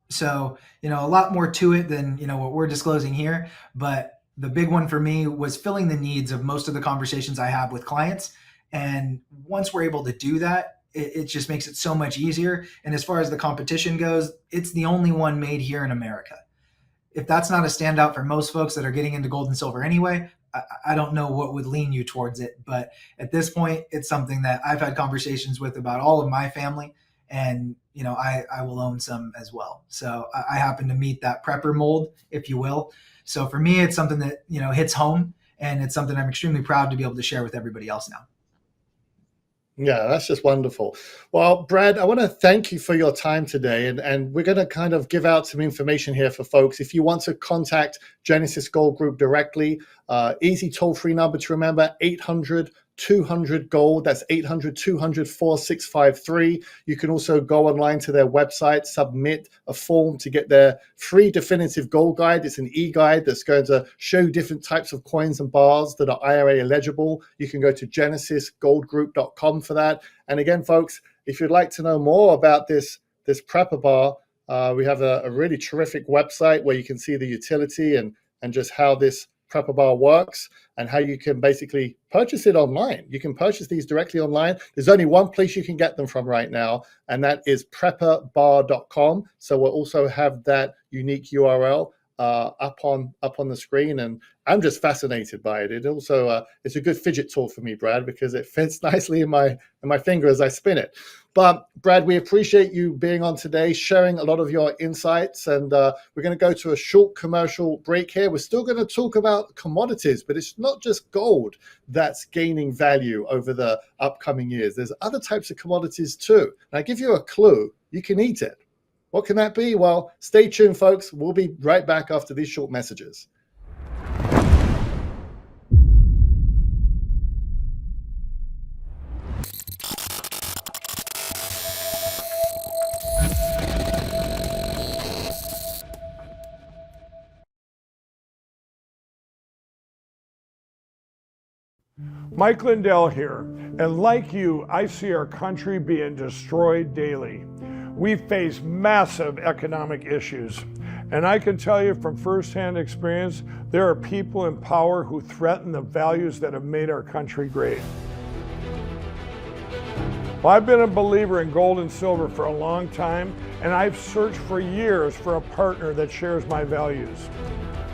So, you know, a lot more to it than, you know, what we're disclosing here. But the big one for me was filling the needs of most of the conversations I have with clients. And once we're able to do that, it just makes it so much easier. And as far as the competition goes, it's the only one made here in America. If that's not a standout for most folks that are getting into gold and silver anyway, I don't know what would lean you towards it. But at this point, it's something that I've had conversations with about all of my family. And, you know, I will own some as well. So I happen to meet that prepper mold, if you will. So for me, it's something that, you know, hits home, and it's something I'm extremely proud to be able to share with everybody else now. Yeah, that's just wonderful. Well, Brad, I want to thank you for your time today. And we're going to kind of give out some information here for folks. If you want to contact Genesis Gold Group directly, easy toll-free number to remember, 800-200-GOLD. That's 800-200-4653. You can also go online to their website, submit a form to get their free definitive gold guide. It's an e-guide that's going to show different types of coins and bars that are IRA eligible. You can go to genesisgoldgroup.com for that. And again, folks, if you'd like to know more about this prepper bar, we have a really terrific website where you can see the utility and just how this prepper bar works and how you can basically purchase it online. You can purchase these directly online. There's only one place you can get them from right now, and that is prepperbar.com. So we'll also have that unique URL up on the screen, and I'm just fascinated by it. It also it's a good fidget tool for me, Brad, because it fits nicely in my finger as I spin it. But Brad, we appreciate you being on today, sharing a lot of your insights, and we're going to go to a short commercial break here. We're still going to talk about commodities, but it's not just gold that's gaining value over the upcoming years. There's other types of commodities too. And I give you a clue: you can eat it. What can that be? Well, stay tuned, folks. We'll be right back after these short messages. Mike Lindell here, and like you, I see our country being destroyed daily. We face massive economic issues, and I can tell you from firsthand experience, there are people in power who threaten the values that have made our country great. Well, I've been a believer in gold and silver for a long time, and I've searched for years for a partner that shares my values.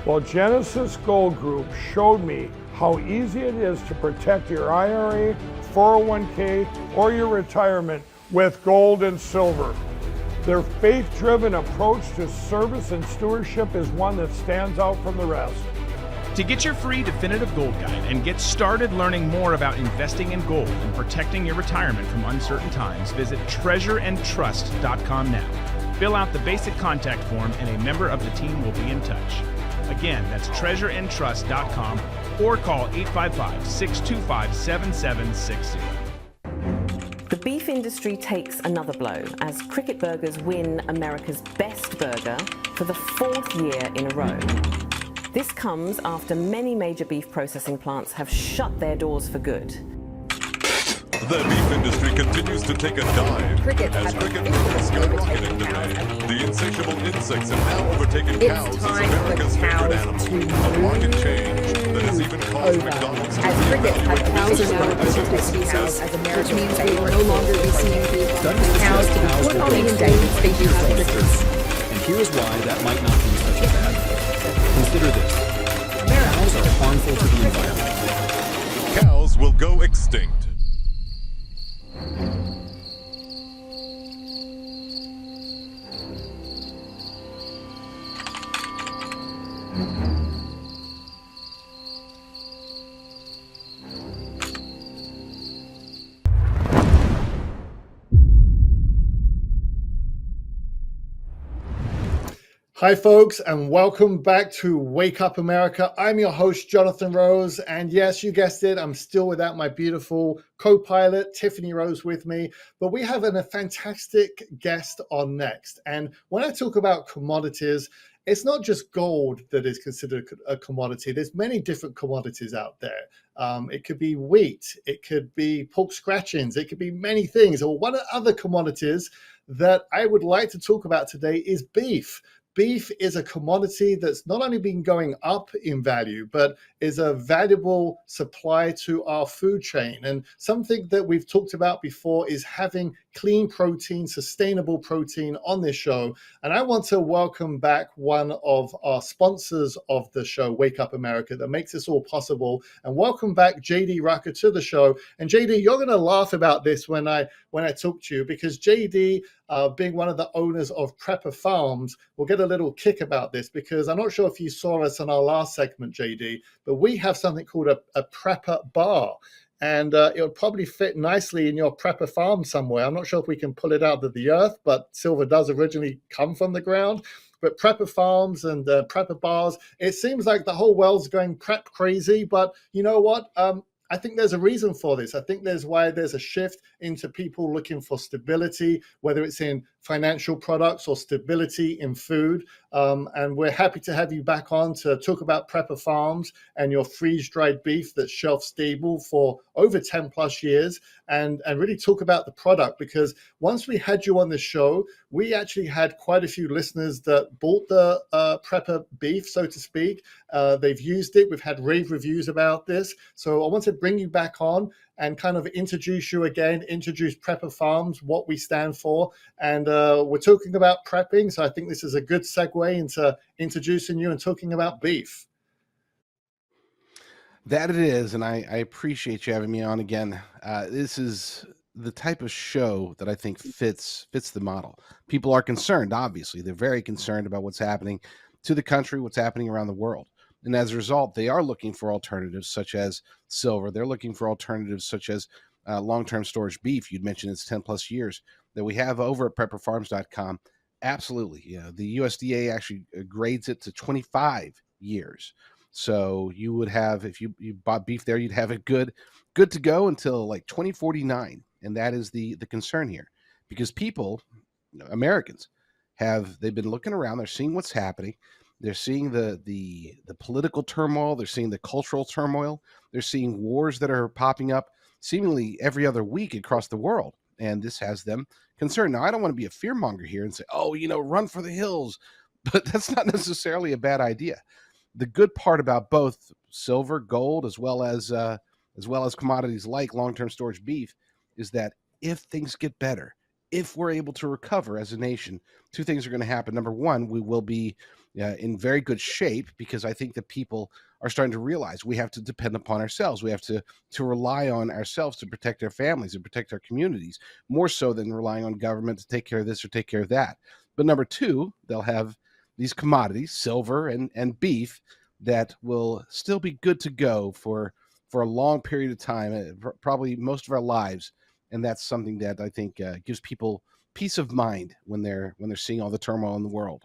Well, Genesis Gold Group showed me how easy it is to protect your IRA, 401k, or your retirement with gold and silver. Their faith-driven approach to service and stewardship is one that stands out from the rest. To get your free definitive gold guide and get started learning more about investing in gold and protecting your retirement from uncertain times, visit treasureandtrust.com now. Fill out the basic contact form and a member of the team will be in touch. Again, that's treasureandtrust.com or call 855-625-7760. The beef industry takes another blow as Cricket Burgers win America's best burger for the 4th year in a row. This comes after many major beef processing plants have shut their doors for good. The beef industry continues to take a dive as cricket burgers skyrocket in demand. The insatiable insects have now overtaken cows as America's favorite animal. A market change that has even caused McDonald's to cows are now represented as cows, which means they will no longer be seen cows to be put on the indictment species lists. And here's why that might not be such a bad thing. Consider this. Cows are harmful to the environment. cows will go extinct. Hi, folks, and welcome back to Wake Up America. I'm your host, Jonathan Rose. And yes, you guessed it, I'm still without my beautiful co-pilot, Tiffany Rose, with me. But we have a fantastic guest on next. And when I talk about commodities, it's not just gold that is considered a commodity. There's many different commodities out there. It could be wheat, it could be pork scratchings, it could be many things. Or one of the other commodities that I would like to talk about today is beef. Beef is a commodity that's not only been going up in value, but is a valuable supply to our food chain. And something that we've talked about before is having clean protein, sustainable protein on this show. And I want to welcome back one of our sponsors of the show, Wake Up America, that makes this all possible. And welcome back JD Rucker to the show. And JD, you're going to laugh about this when I talk to you, because JD, being one of the owners of Prepper Farms, will get a little kick about this, because I'm not sure if you saw us on our last segment, JD, but we have something called a Prepper Bar. And it would probably fit nicely in your Prepper farm somewhere. I'm not sure if we can pull it out of the earth, but silver does originally come from the ground. But Prepper farms and Prepper bars, it seems like the whole world's going prep crazy. But you know what? I think there's a reason for this. I think there's a shift into people looking for stability, whether it's in financial products or stability in food. And we're happy to have you back on to talk about Prepper Farms and your freeze-dried beef that's shelf stable for over 10 plus years, and really talk about the product. Because once we had you on the show, we actually had quite a few listeners that bought the Prepper beef, so to speak. They've used it. We've had rave reviews about this. So I want to bring you back on and kind of introduce you again, introduce Prepper Farms, what we stand for. And we're talking about prepping, so I think this is a good segue into introducing you and talking about beef. That it is, and I appreciate you having me on again. This is the type of show that I think fits the model. People are concerned, obviously. They're very concerned about what's happening to the country, what's happening around the world. And as a result, they are looking for alternatives such as silver. They're looking for alternatives such as long-term storage beef. You'd mentioned it's 10 plus years that we have over at prepperfarms.com. Absolutely. You know, the USDA actually grades it to 25 years. So you would have, if you bought beef there, you'd have it good to go until like 2049. And that is the concern here, because people, Americans, they've been looking around. They're seeing what's happening. They're seeing the political turmoil. They're seeing the cultural turmoil. They're seeing wars that are popping up seemingly every other week across the world. And this has them concerned. Now, I don't want to be a fearmonger here and say, oh, run for the hills. But that's not necessarily a bad idea. The good part about both silver, gold, as well as commodities like long-term storage beef is that if things get better, if we're able to recover as a nation, two things are going to happen. Number one, we will be in very good shape, because I think that people are starting to realize we have to depend upon ourselves. We have to rely on ourselves to protect our families and protect our communities, more so than relying on government to take care of this or take care of that. But number two, they'll have these commodities, silver and beef, that will still be good to go for a long period of time, probably most of our lives. And that's something that I think gives people peace of mind when they're seeing all the turmoil in the world.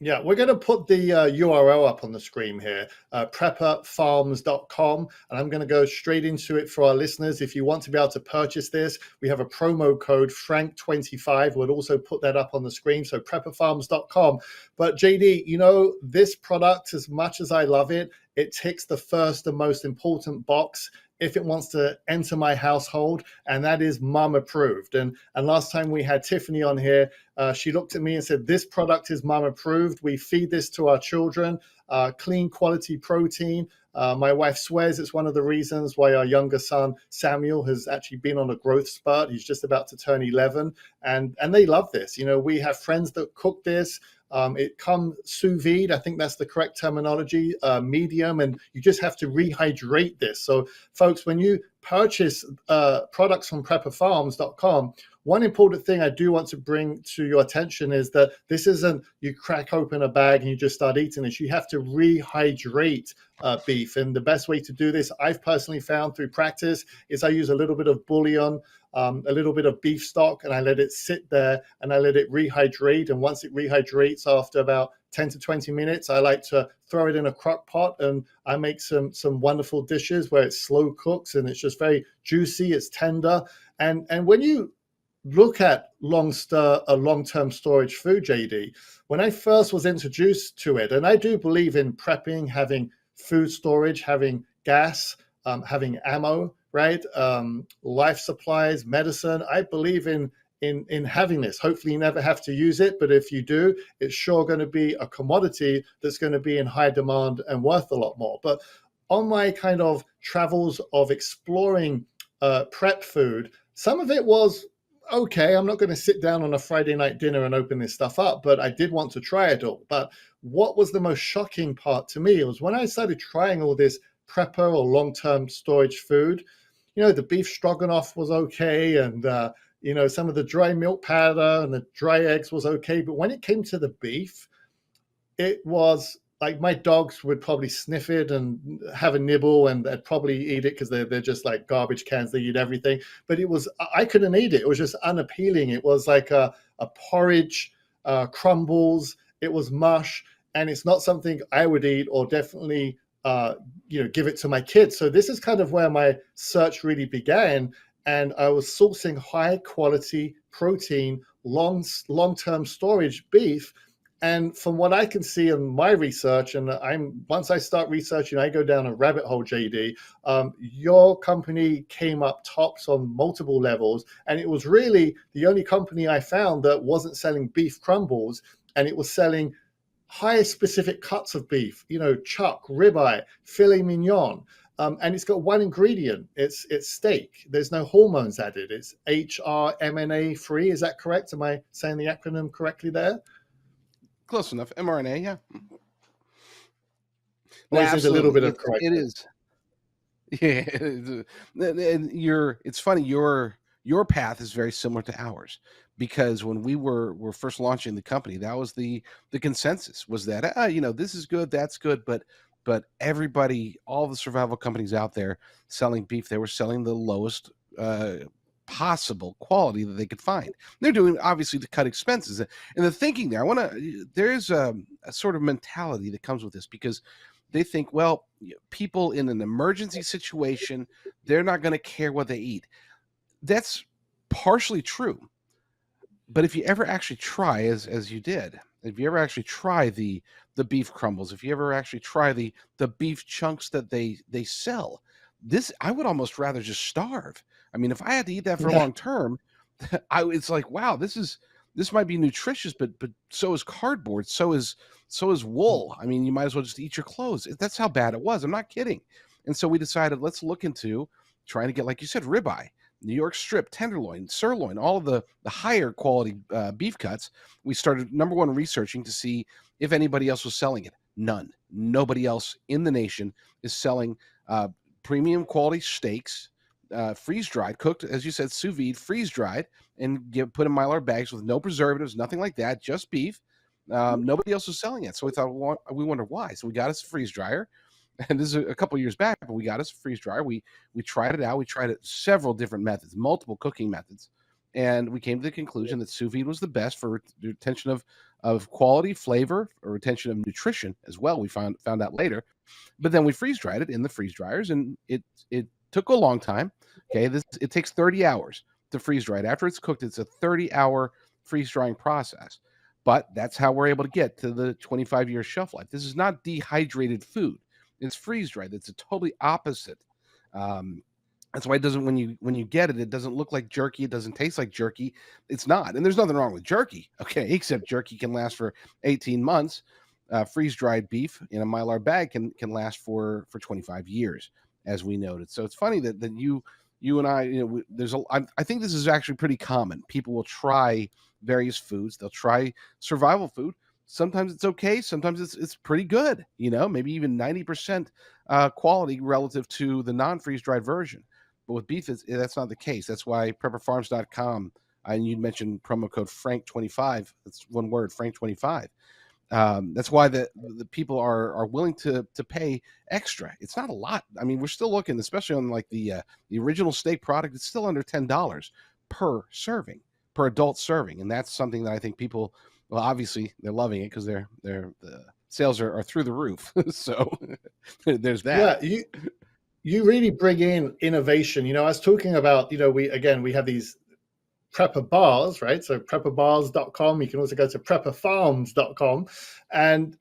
Yeah, we're going to put the URL up on the screen here, prepperfarms.com, and I'm going to go straight into it for our listeners. If you want to be able to purchase this, we have a promo code, Frank25. We'll also put that up on the screen, so prepperfarms.com. But JD, this product, as much as I love it, it ticks the first and most important box if it wants to enter my household, and that is mom approved. And last time we had Tiffany on here, she looked at me and said, this product is mom approved. We feed this to our children, clean quality protein. My wife swears it's one of the reasons why our younger son, Samuel, has actually been on a growth spurt. He's just about to turn 11, and they love this. We have friends that cook this. It comes sous vide. I think that's the correct terminology, medium, and you just have to rehydrate this. So, folks, when you purchase products from prepperfarms.com, one important thing I do want to bring to your attention is that this isn't you crack open a bag and you just start eating this. You have to rehydrate beef. And the best way to do this, I've personally found through practice, is I use a little bit of bouillon, a little bit of beef stock, and I let it sit there and I let it rehydrate. And once it rehydrates after about 10 to 20 minutes, I like to throw it in a crock pot, and I make some wonderful dishes where it slow cooks and it's just very juicy, it's tender. And when you look at long-term storage food, JD, when I first was introduced to it, and I do believe in prepping, having food storage, having gas, having ammo, right? Life supplies, medicine. I believe in having this. Hopefully you never have to use it, but if you do, it's sure going to be a commodity that's going to be in high demand and worth a lot more. But on my kind of travels of exploring prep food, some of it was okay. I'm not going to sit down on a Friday night dinner and open this stuff up, but I did want to try it all. But what was the most shocking part to me was when I started trying all this prepper or long-term storage food. You know, the beef stroganoff was okay, and you know, some of the dry milk powder and the dry eggs was okay. But when it came to the beef, it was like my dogs would probably sniff it and have a nibble, and they'd probably eat it because they're just like garbage cans. They eat everything. But it was, I couldn't eat it. It was just unappealing. It was like a porridge, crumbles. It was mush, and it's not something I would eat or definitely give it to my kids. So this is kind of where my search really began. And I was sourcing high quality protein, long-term storage beef. And from what I can see in my research, and once I start researching, I go down a rabbit hole, JD. Your company came up tops on multiple levels, and it was really the only company I found that wasn't selling beef crumbles, and it was selling high specific cuts of beef. You know, chuck, ribeye, filet mignon. And it's got one ingredient. It's steak. There's no hormones added. It's HRMNA free. Is that correct? Am I saying the acronym correctly there? Close enough. mRNA, yeah. No, there's a little bit of correction. It is. Yeah, and it's funny. Your path is very similar to ours, because when we were first launching the company, that was the consensus was that this is good, that's good, but everybody, all the survival companies out there selling beef, they were selling the lowest possible quality that they could find. They're doing obviously to cut expenses, and the thinking there. There's a sort of mentality that comes with this, because they think, well, people in an emergency situation, they're not going to care what they eat. That's partially true, but if you ever actually try, as you did, if you ever actually try the beef crumbles, if you ever actually try the beef chunks that they sell, this, I would almost rather just starve. I mean, if I had to eat that for long term, it's like, wow, this might be nutritious, but so is cardboard, so is wool. I mean, you might as well just eat your clothes. That's how bad it was. I'm not kidding. And so we decided, let's look into trying to get, like you said, ribeye, New York strip, tenderloin, sirloin, all of the higher quality beef cuts. We started, number one, researching to see if anybody else was selling it. None. Nobody else in the nation is selling premium quality steaks, freeze-dried, cooked, as you said, sous vide, freeze-dried, and put in Mylar bags with no preservatives, nothing like that, just beef. Nobody else was selling it. So we thought, we wonder why. So we got us a freeze dryer. And this is a couple years back, but we got us a freeze dryer. We tried it out. We tried it several different methods, multiple cooking methods. And we came to the conclusion that sous vide was the best for retention of quality, flavor, or retention of nutrition as well. We found out later. But then we freeze dried it in the freeze dryers, and it took a long time. Okay, it takes 30 hours to freeze dry it. After it's cooked, it's a 30-hour freeze drying process. But that's how we're able to get to the 25-year shelf life. This is not dehydrated food. It's freeze dried. It's a totally opposite. That's why it doesn't, when you get it, it doesn't look like jerky. It doesn't taste like jerky. It's not. And there's nothing wrong with jerky, okay, except jerky can last for 18 months. Freeze dried beef in a Mylar bag can last for 25 years, as we noted. So it's funny that you and I, I think this is actually pretty common. People will try various foods. They'll try survival food. sometimes it's okay, sometimes it's pretty good, maybe even 90% quality relative to the non-freeze dried version. But with beef, that's not the case. That's why prepperfarms.com, and you mentioned promo code Frank25. That's one word, Frank25. That's why the people are willing to pay extra. It's not a lot. I mean, we're still looking, especially on like the original steak product. It's still under $10 per serving, per adult serving, and that's something that I think people, well, obviously they're loving it because the sales are through the roof. So there's that. Yeah, you really bring in innovation. I was talking about, we have these prepper bars, right? So prepperbars.com. You can also go to prepperfarms.com, and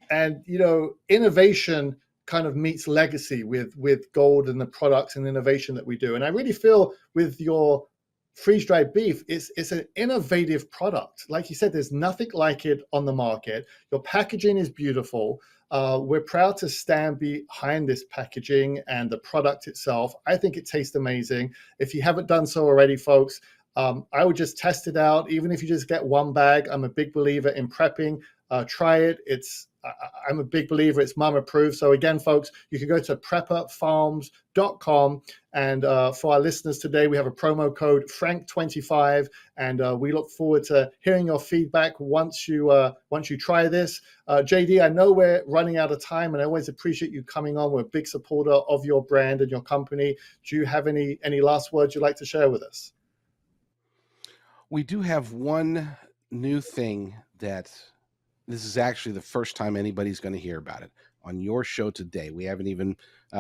innovation kind of meets legacy with Gold and the products and innovation that we do. And I really feel with your freeze-dried beef, it's an innovative product. Like you said, there's nothing like it on the market. Your packaging is beautiful. We're proud to stand behind this packaging and the product itself. I think it tastes amazing. If you haven't done so already, folks, I would just test it out. Even if you just get one bag, I'm a big believer in prepping. Try it. I'm a big believer. It's mom approved. So again, folks, you can go to prepperfarms.com. And for our listeners today, we have a promo code Frank25. And we look forward to hearing your feedback once you try this. JD, I know we're running out of time, and I always appreciate you coming on. We're a big supporter of your brand and your company. Do you have any last words you'd like to share with us? We do have one new thing that this is actually the first time anybody's going to hear about it on your show today. We haven't even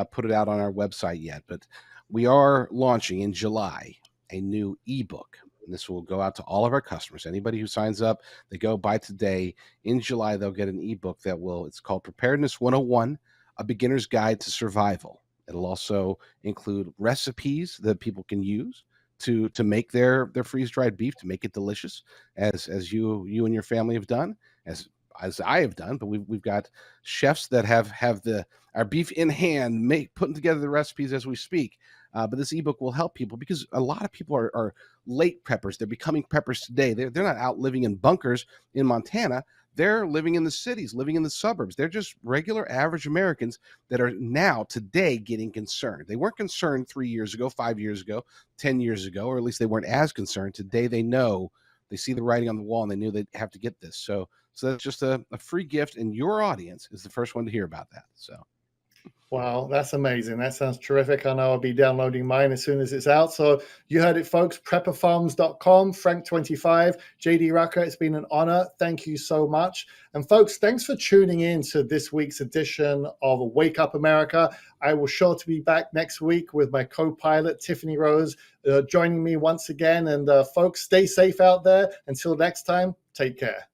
put it out on our website yet, but we are launching in July a new ebook. And this will go out to all of our customers. Anybody who signs up, they go buy today. In July, they'll get an ebook it's called Preparedness 101, A Beginner's Guide to Survival. It'll also include recipes that people can use to make their freeze-dried beef, to make it delicious, as you and your family have done, as I have done. But we've got chefs that have our beef in hand, putting together the recipes as we speak. But this ebook will help people because a lot of people are late preppers. They're becoming preppers today. They're not out living in bunkers in Montana. They're living in the cities, living in the suburbs. They're just regular average Americans that are now today getting concerned. They weren't concerned 3 years ago, 5 years ago, 10 years ago, or at least they weren't as concerned. Today they know, they see the writing on the wall, and they knew they'd have to get this. So that's just a free gift, and your audience is the first one to hear about that. So. Wow, that's amazing. That sounds terrific. I know I'll be downloading mine as soon as it's out. So you heard it, folks. Prepperfarms.com, Frank25, JD Rucker. It's been an honor. Thank you so much. And folks, thanks for tuning in to this week's edition of Wake Up America. I will sure to be back next week with my co-pilot, Tiffany Rose, joining me once again. And folks, stay safe out there. Until next time, take care.